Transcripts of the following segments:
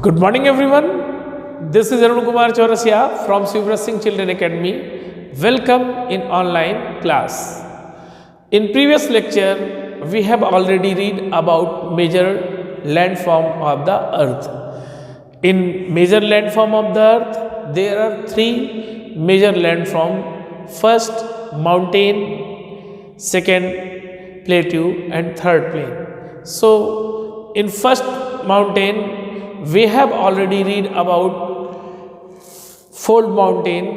Good morning, everyone. This is Arun Kumar Chaurasia from Shivraj Singh Children Academy. Welcome in online class. In previous lecture, we have already read about major landform of the earth. In major landform of the earth, there are three major landform. First, mountain, second, plateau, and third plain. So, in first mountain, we have already read about fold mountain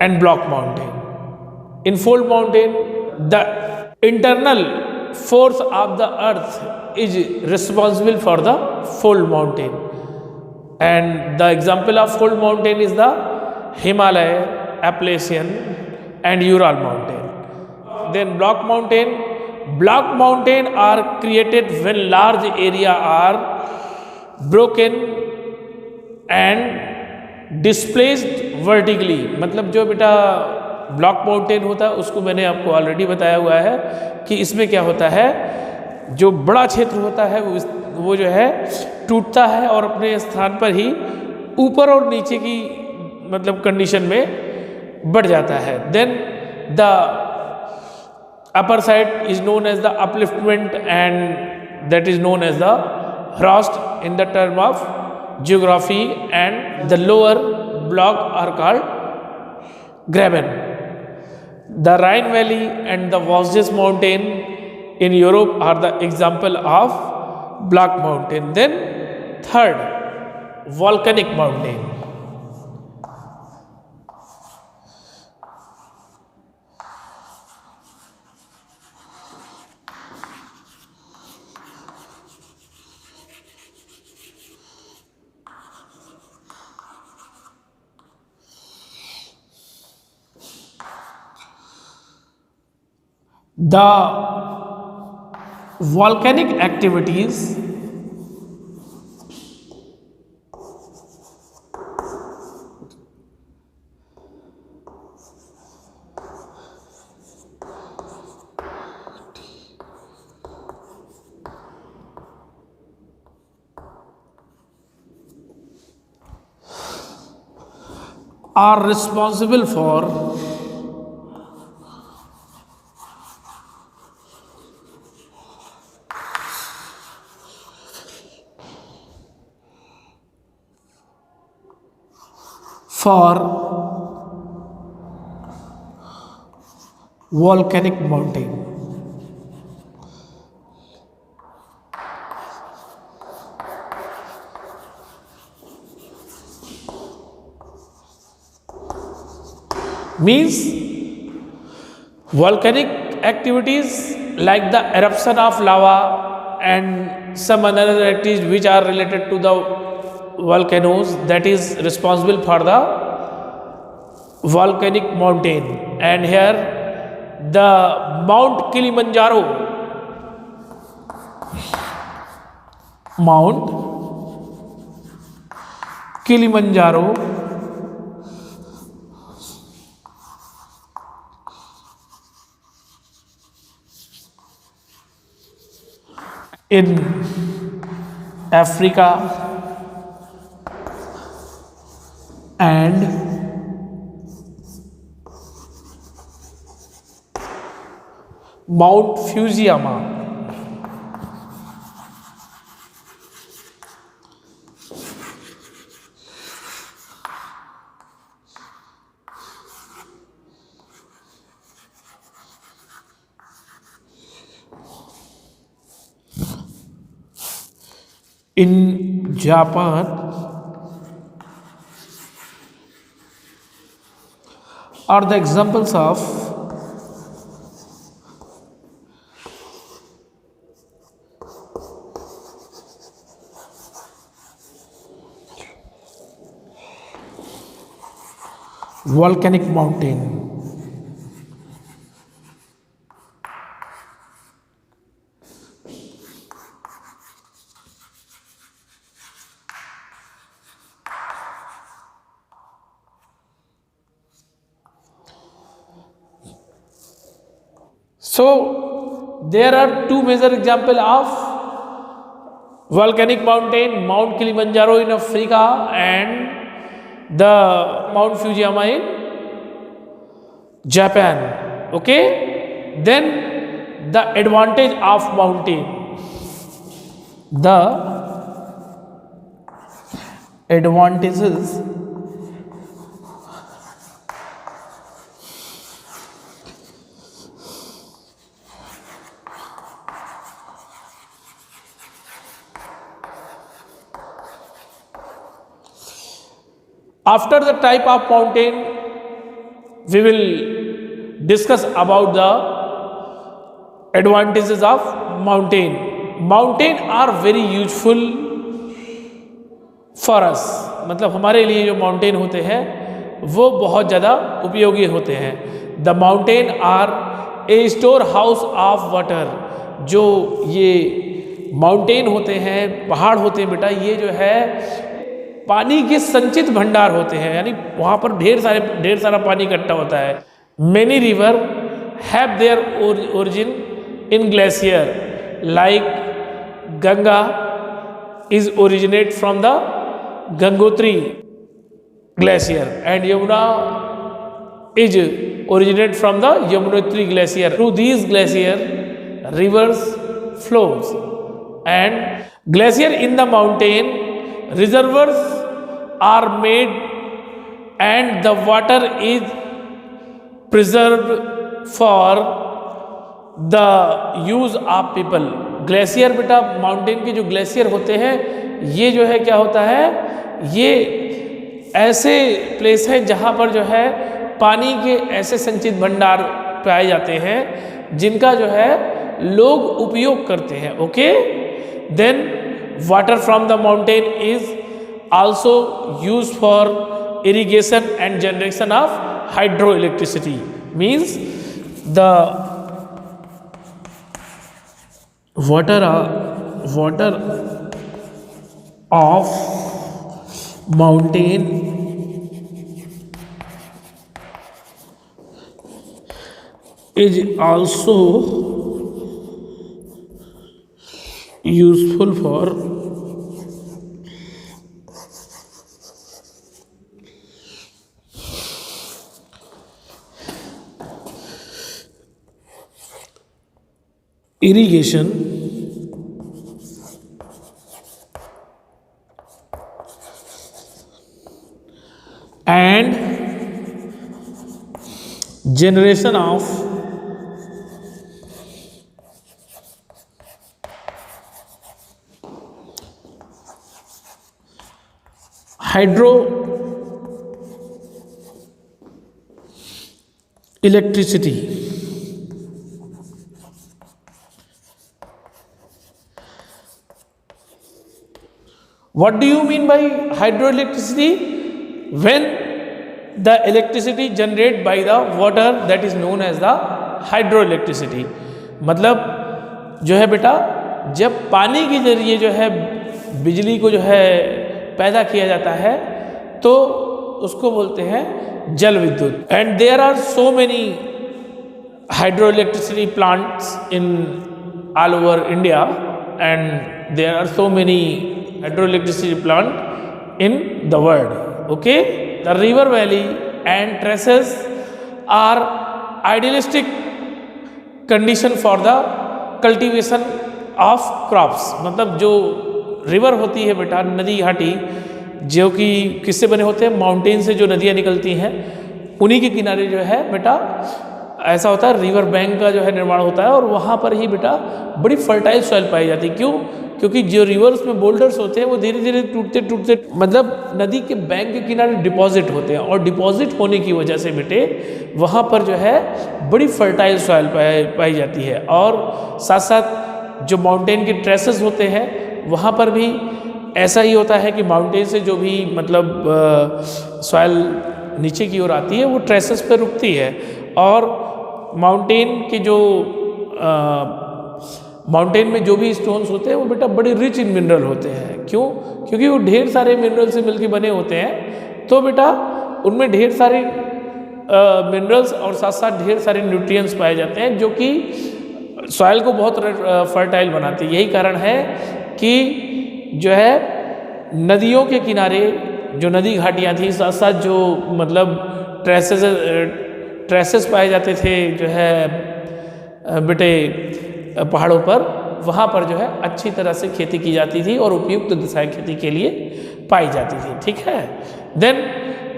and block mountain. In fold mountain, the internal force of the earth is responsible for the fold mountain, and the example of fold mountain is the Himalaya, Appalachian, and Ural mountain. Then block mountain are created when large area are broken and displaced vertically. मतलब जो बेटा block mountain होता है उसको मैंने आपको already बताया हुआ है कि इसमें क्या होता है, जो बड़ा क्षेत्र होता है वो जो है टूटता है और अपने स्थान पर ही ऊपर और नीचे की मतलब कंडीशन में बढ़ जाता है. Then the upper side is known as the upliftment and that is known as the frost in the term of geography, and the lower block are called graben. The Rhine Valley and the Vosges mountain in Europe are the example of block mountain. Then third, volcanic mountain. The volcanic activities are responsible for volcanic mountain. Means volcanic activities like the eruption of lava and some other activities which are related to the volcanoes, that is responsible for the volcanic mountain. And here the Mount Kilimanjaro in Africa and Mount Fujiyama in Japan are the examples of volcanic mountain. So there are two major example of volcanic mountain Mount Kilimanjaro in Africa and the Mount Fujiyama in Japan. Okay, then the advantage of mountain, the advantages after the type of mountain we will discuss about the advantages of mountain. Mountain are very useful for us, मतलब हमारे लिए जो mountain होते हैं वो बहुत ज़्यादा उपयोगी होते हैं. The mountain are a storehouse of water. जो ये माउंटेन होते हैं, पहाड़ होते हैं बेटा, ये जो है पानी के संचित भंडार होते हैं, यानी वहाँ पर ढेर सारा पानी इकट्ठा होता है. Many river have their origin in glacier like Ganga is originate from the Gangotri glacier and Yamuna is originate from the Yamunotri glacier. Through these glacier rivers flows and glacier in the mountain reservoirs are made and the water is preserved for the use of people. Glacier बेटा, mountain के जो glacier होते हैं ये जो है क्या होता है, ये ऐसे प्लेस है जहाँ पर जो है पानी के ऐसे संचित भंडार पाए जाते हैं जिनका जो है लोग उपयोग करते हैं. Okay, then water from the mountain is also use for irrigation and generation of hydroelectricity. Means the water of mountain is also useful for irrigation and generation of hydro electricity. What do you mean by hydroelectricity? When the electricity generated by the water that is known as the hydroelectricity. मतलब जो है बेटा, जब पानी के जरिए जो है बिजली को जो है पैदा किया जाता है तो उसको बोलते हैं जल विद्युत. And there are so many hydroelectricity plants in all over India and there are so many hydroelectricity plant in the world. Okay, the river valley and terraces are idealistic condition for the cultivation of crops. मतलब जो river होती है बेटा, नदी घाटी, जो कि किससे बने होते हैं, माउंटेन से जो नदियाँ निकलती हैं उन्हीं के किनारे जो है बेटा ऐसा होता है, रिवर बैंक का जो है निर्माण होता है और वहाँ पर ही बेटा बड़ी फर्टाइल सॉइल पाई जाती है. क्यों? क्योंकि जो रिवर्स में बोल्डर्स होते हैं वो धीरे धीरे टूटते मतलब नदी के बैंक के किनारे डिपॉजिट होते हैं और डिपॉजिट होने की वजह से बेटे वहाँ पर जो है बड़ी फर्टाइल सॉइल पाई जाती है. और साथ साथ जो माउंटेन के ट्रेसेस होते हैं वहाँ पर भी ऐसा ही होता है कि माउंटेन से जो भी मतलब सॉइल नीचे की ओर आती है वो ट्रेसेस पर रुकती है. और माउंटेन के जो माउंटेन में जो भी स्टोन्स होते हैं वो बेटा बड़े रिच इन मिनरल होते हैं. क्यों? क्योंकि वो ढेर सारे मिनरल से मिलके बने होते हैं. तो बेटा उनमें ढेर सारे मिनरल्स और साथ साथ ढेर सारे न्यूट्रिएंट्स पाए जाते हैं जो कि सॉइल को बहुत फर्टाइल बनाते हैं. यही कारण है कि जो है नदियों के किनारे जो नदी घाटियाँ थी, साथ साथ जो मतलब ट्रेसेस पाए जाते थे जो है बेटे पहाड़ों पर, वहाँ पर जो है अच्छी तरह से खेती की जाती थी और उपयुक्त दिशाएं खेती के लिए पाई जाती थी। ठीक है। Then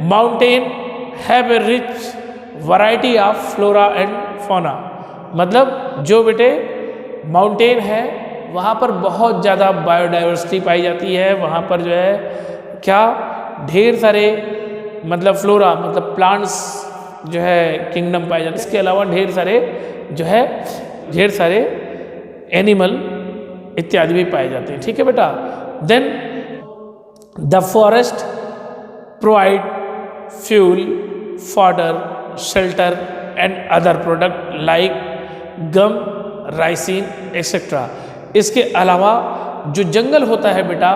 mountain have a rich variety of flora and fauna, मतलब जो बेटे माउंटेन है वहाँ पर बहुत ज़्यादा बायोडाइवर्सिटी पाई जाती है। वहाँ पर जो है क्या ढेर सारे मतलब फ्लोरा मतलब प्लांट्स जो है किंगडम पाए जाते हैं। इसके अलावा ढेर सारे एनिमल इत्यादि भी पाए जाते हैं। ठीक है बेटा। Then the forest provide fuel, fodder, shelter and other product like gum, resin etcetera. इसके अलावा जो जंगल होता है बेटा,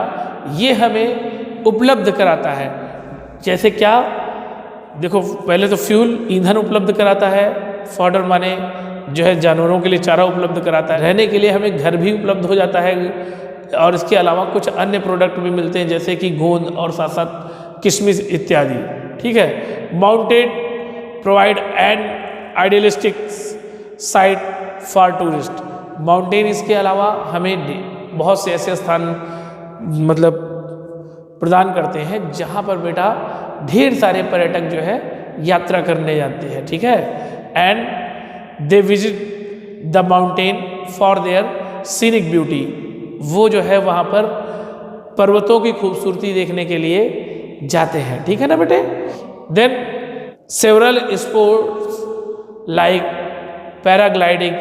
ये हमें उपलब्ध कराता है। जैसे क्या, देखो पहले तो फ्यूल ईंधन उपलब्ध कराता है, फॉडर माने जो है जानवरों के लिए चारा उपलब्ध कराता है, रहने के लिए हमें घर भी उपलब्ध हो जाता है, और इसके अलावा कुछ अन्य प्रोडक्ट भी मिलते हैं जैसे कि गोंद और साथ साथ किशमिश इत्यादि। ठीक है। Mountain provide an idealistic site for tourist. Mountain इसके अलावा हमें बहुत से ऐसे स्थान मतलब प्रदान करते हैं जहाँ पर बेटा ढेर सारे पर्यटक जो है यात्रा करने जाते हैं। ठीक है। And they visit the mountain for their scenic beauty. वो जो है वहाँ पर पर्वतों की खूबसूरती देखने के लिए जाते हैं। ठीक है ना बेटे। Then several sports like paragliding,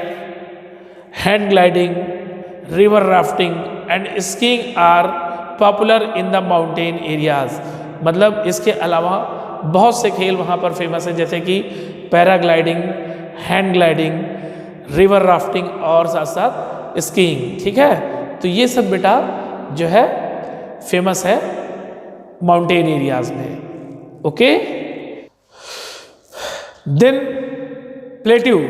hand gliding, river rafting and skiing are popular in the mountain areas. मतलब इसके अलावा बहुत से खेल वहाँ पर फेमस है जैसे कि paragliding, hand gliding, river rafting और साथ साथ स्कीइंग। ठीक है। तो ये सब बेटा जो है फेमस है माउंटेन एरियाज में। Okay. Then plateau.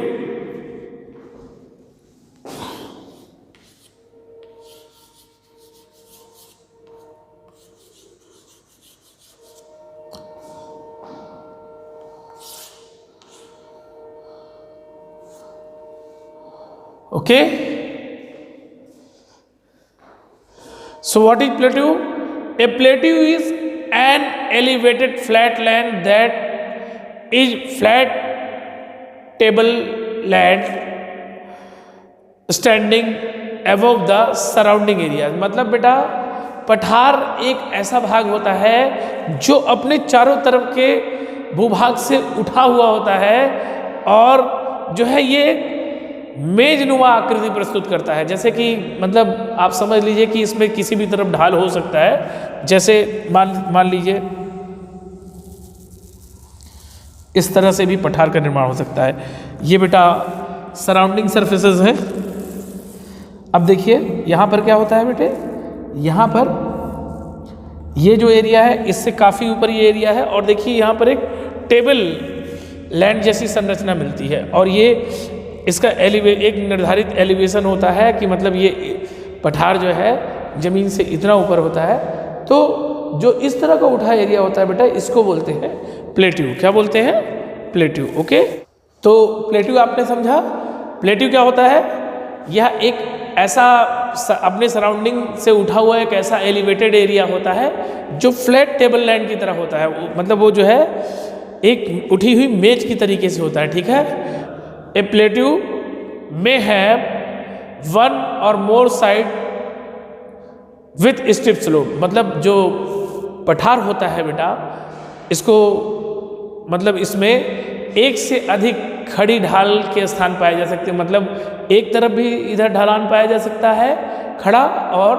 Okay. So what is plateau? A plateau is an elevated flat land that is flat tableland standing above the surrounding areas। मतलब बेटा पठार एक ऐसा भाग होता है जो अपने चारों तरफ के भूभाग से उठा हुआ होता है और जो है ये मेजनुमा आकृति प्रस्तुत करता है। जैसे कि मतलब आप समझ लीजिए कि इसमें किसी भी तरफ ढाल हो सकता है। जैसे मान लीजिए इस तरह से भी पठार का निर्माण हो सकता है। ये बेटा सराउंडिंग सरफेसेस हैं। अब देखिए यहाँ पर क्या होता है बेटे, यहाँ पर ये जो एरिया है इससे काफ़ी ऊपर ये एरिया है और देखिए यहाँ पर एक टेबल लैंड जैसी संरचना मिलती है और ये इसका एक निर्धारित एलिवेशन होता है कि मतलब ये पठार जो है ज़मीन से इतना ऊपर होता है। तो जो इस तरह का उठा एरिया होता है बेटा इसको बोलते हैं प्लेट्यू। क्या बोलते हैं? प्लेट्यू। ओके। तो प्लेट्यू आपने समझा। प्लेट्यू क्या होता है? यह एक ऐसा अपने सराउंडिंग से उठा हुआ एक ऐसा एलिवेटेड एरिया होता है जो फ्लैट टेबल लैंड की तरह होता है। मतलब वो जो है एक उठी हुई मेज की तरीके से होता है। ठीक है। ए plateau may have one or more side with steep slope। मतलब जो पठार होता है बेटा इसको मतलब इसमें एक से अधिक खड़ी ढाल के स्थान पाए जा सकते हैं। मतलब एक तरफ भी इधर ढलान पाया जा सकता है खड़ा और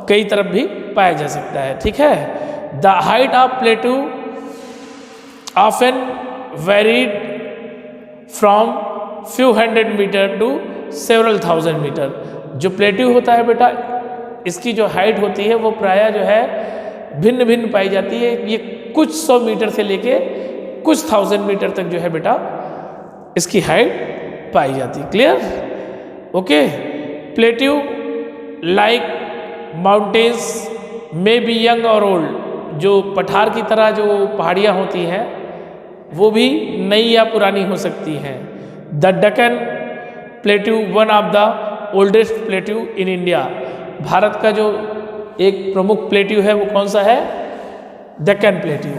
कई तरफ भी पाया जा सकता है। ठीक है। The height of plateau often varied from few hundred metre to several thousand metre. जो प्लेट्यू होता है बेटा इसकी जो हाइट होती है वो प्रायः जो है भिन्न भिन्न पाई जाती है। ये कुछ 100 मीटर से लेके कुछ 1000 मीटर तक जो है बेटा इसकी हाइट पाई जाती है। Clear? Okay. Plateau like mountains may be young और ओल्ड, जो पठार की तरह जो पहाड़ियाँ होती हैं वो भी नई या पुरानी हो सकती हैं। The Deccan plateau one of the oldest plateau in India, Bharat का जो एक प्रमुख प्लेट्यू है वो कौन सा है? Deccan plateau.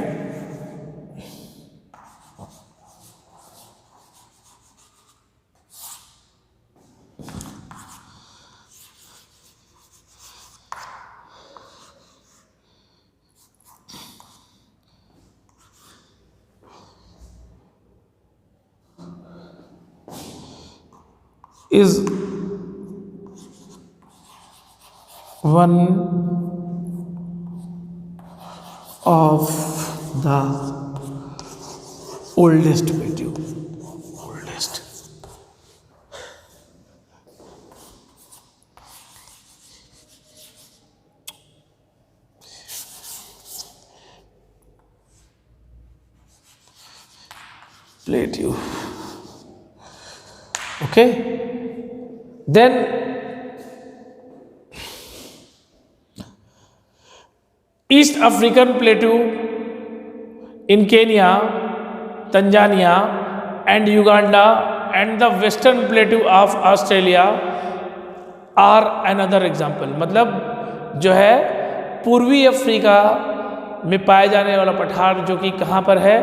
is one of the oldest plateau. Oldest. Plateau. Okay. Then East African Plateau in Kenya, Tanzania and Uganda and the Western Plateau of Australia are another example। मतलब जो है पूर्वी अफ्रीका में पाए जाने वाला पठार जो कि कहाँ पर है?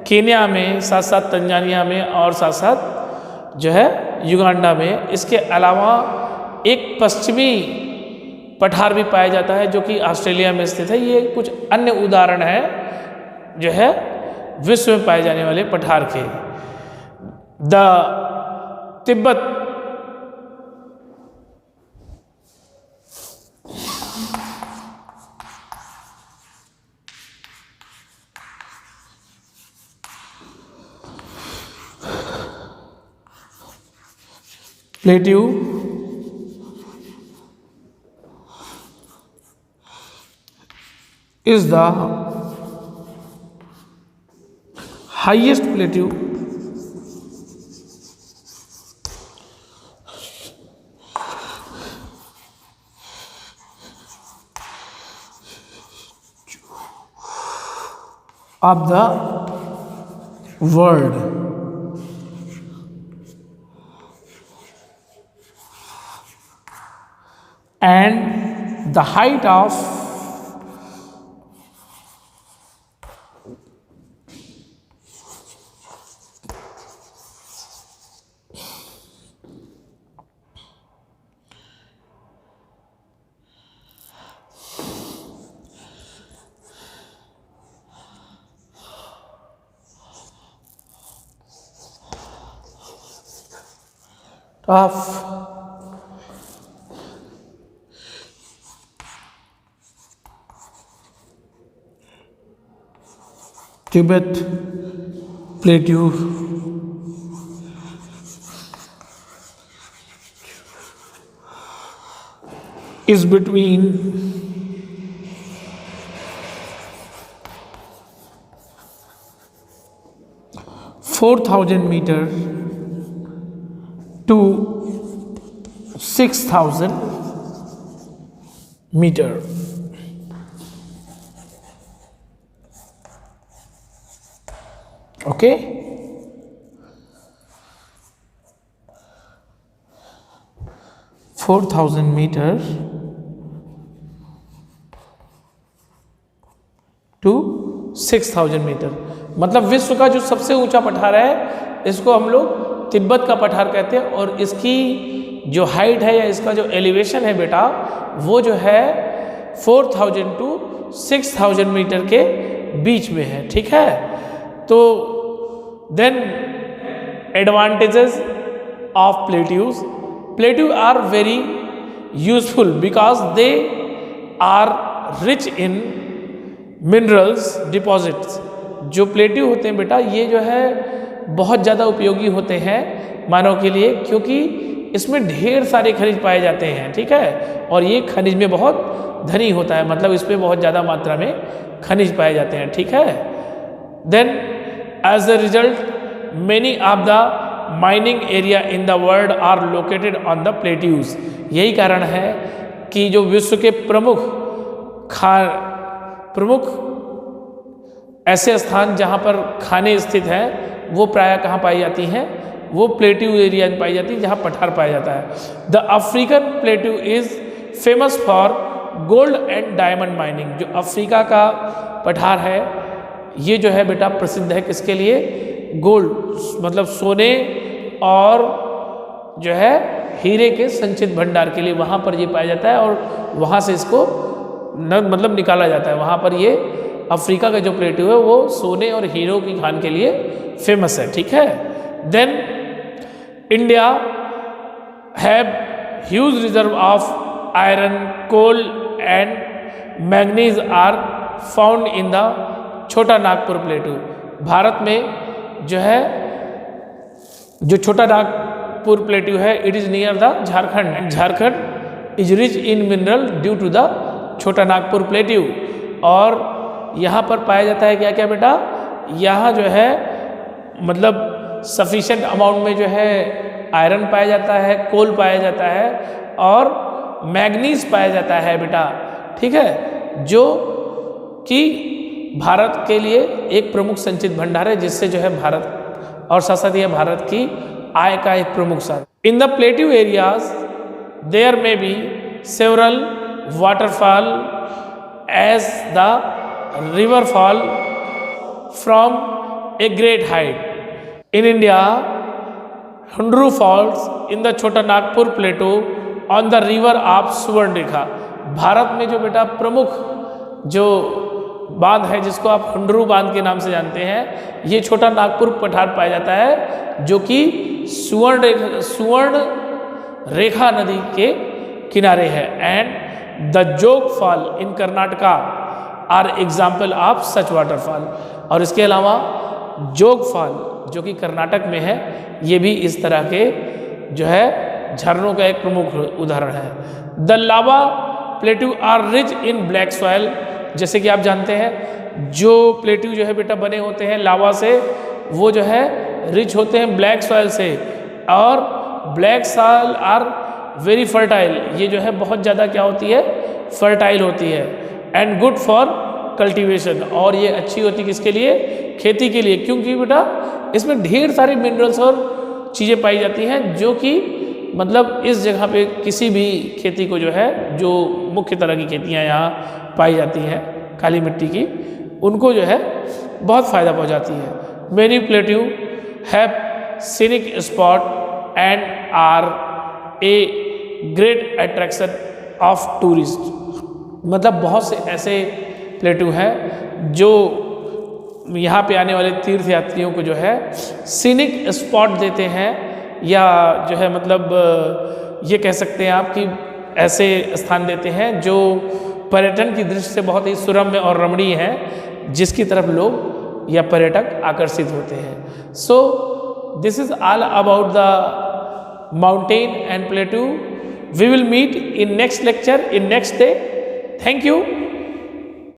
केन्या में, साथ साथ तंजानिया में और साथ साथ जो है युगांडा में। इसके अलावा एक पश्चिमी पठार भी पाया जाता है जो कि ऑस्ट्रेलिया में स्थित है। ये कुछ अन्य उदाहरण है जो है विश्व में पाए जाने वाले पठार के। The Tibet plateau is the highest plateau of the world, and the height of 12 Tibet Plateau is between 4,000 meter to 6,000 meter. Okay, 4,000 meter to 6,000 metre. मतलब विश्व का जो सबसे ऊंचा पठार है इसको हम लोग तिब्बत का पठार कहते हैं, और इसकी जो हाइट है या इसका जो एलिवेशन है बेटा वो जो है 4,000 टू 6,000 मीटर के बीच में है। ठीक है, तो then advantages of plateaus. Plateau are very useful because they are rich in minerals deposits. जो प्लेट्यू होते हैं बेटा ये जो है बहुत ज़्यादा उपयोगी होते हैं मानव के लिए, क्योंकि इसमें ढेर सारे खनिज पाए जाते हैं। ठीक है, और ये खनिज में बहुत धनी होता है, मतलब इसमें बहुत ज़्यादा मात्रा में खनिज पाए जाते हैं। ठीक है, then as a result many of the mining area in the world are located on the plateaus. यही कारण है कि जो विश्व के प्रमुख ऐसे स्थान जहाँ पर खाने स्थित हैं वो प्रायः कहाँ पाई जाती हैं, वो प्लेट्यू एरिया में पाई जाती है जहाँ पठार पाया जाता है। The African plateau is famous for gold and diamond mining. जो अफ्रीका का पठार है ये जो है बेटा प्रसिद्ध है किसके लिए, गोल्ड मतलब सोने और जो है हीरे के संचित भंडार के लिए वहाँ पर ये पाया जाता है और वहाँ से इसको मतलब निकाला जाता है। वहाँ पर ये अफ्रीका का जो प्लेट्यू है वो सोने और हीरो की खान के लिए फेमस है, ठीक है। Then India have huge reserve of iron, coal and manganese are found in the Chota Nagpur plateau. Bharat में जो है जो छोटा नागपुर प्लेट्यू है it is near the Jharkhand. Jharkhand is rich in mineral due to the Chota Nagpur plateau. और यहाँ पर पाया जाता है क्या क्या बेटा, यहाँ जो है मतलब सफिशेंट अमाउंट में जो है आयरन पाया जाता है, कोल पाया जाता है और मैग्नीज पाया जाता है बेटा, ठीक है, जो कि भारत के लिए एक प्रमुख संचित भंडार है जिससे जो है भारत और साथ साथ यह भारत की आय का एक प्रमुख साधन। In the plateau areas there may be several waterfall as the river fall from a great height. In India, Hundru falls in the Chota Nagpur plateau on the river of Suvarnrekha. Bharat में जो बेटा प्रमुख जो बांध है जिसको आप हुंडरू बांध के नाम से जानते हैं, ये छोटा नागपुर पठार पाया जाता है जो कि सुवर्ण रेखा नदी के किनारे है। And the Jog fall in Karnataka are example of such waterfall. और इसके अलावा जोग फॉल जो कि कर्नाटक में है ये भी इस तरह के जो है झरनों का एक प्रमुख उदाहरण है। The lava plateau are rich in black soil. जैसे कि आप जानते हैं जो प्लेट्यू जो है बेटा बने होते हैं लावा से, वो जो है रिच होते हैं ब्लैक सॉइल से। और black soil are very fertile, ये जो है बहुत ज़्यादा क्या होती है, फर्टाइल होती है। एंड गुड फॉर कल्टीवेशन, और ये अच्छी होती है किसके लिए, खेती के लिए, क्योंकि बेटा इसमें ढेर सारी मिनरल्स और चीज़ें पाई जाती हैं जो कि मतलब इस जगह पे किसी भी खेती को जो है जो मुख्य तरह की खेतियाँ यहाँ पाई जाती हैं काली मिट्टी की, उनको जो है बहुत फ़ायदा पहुँचाती है। Many plateau have scenic spot and are a great attraction of tourist. मतलब बहुत से ऐसे प्लेट्यू हैं जो यहाँ पे आने वाले तीर्थ यात्रियों को जो है सीनिक स्पॉट देते हैं, या जो है मतलब ये कह सकते हैं आप कि ऐसे स्थान देते हैं जो पर्यटन की दृष्टि से बहुत ही सुरम्य और रमणीय है, जिसकी तरफ लोग या पर्यटक आकर्षित होते हैं। So this is all about the mountain and plateau. We will meet in next lecture in next day. Thank you.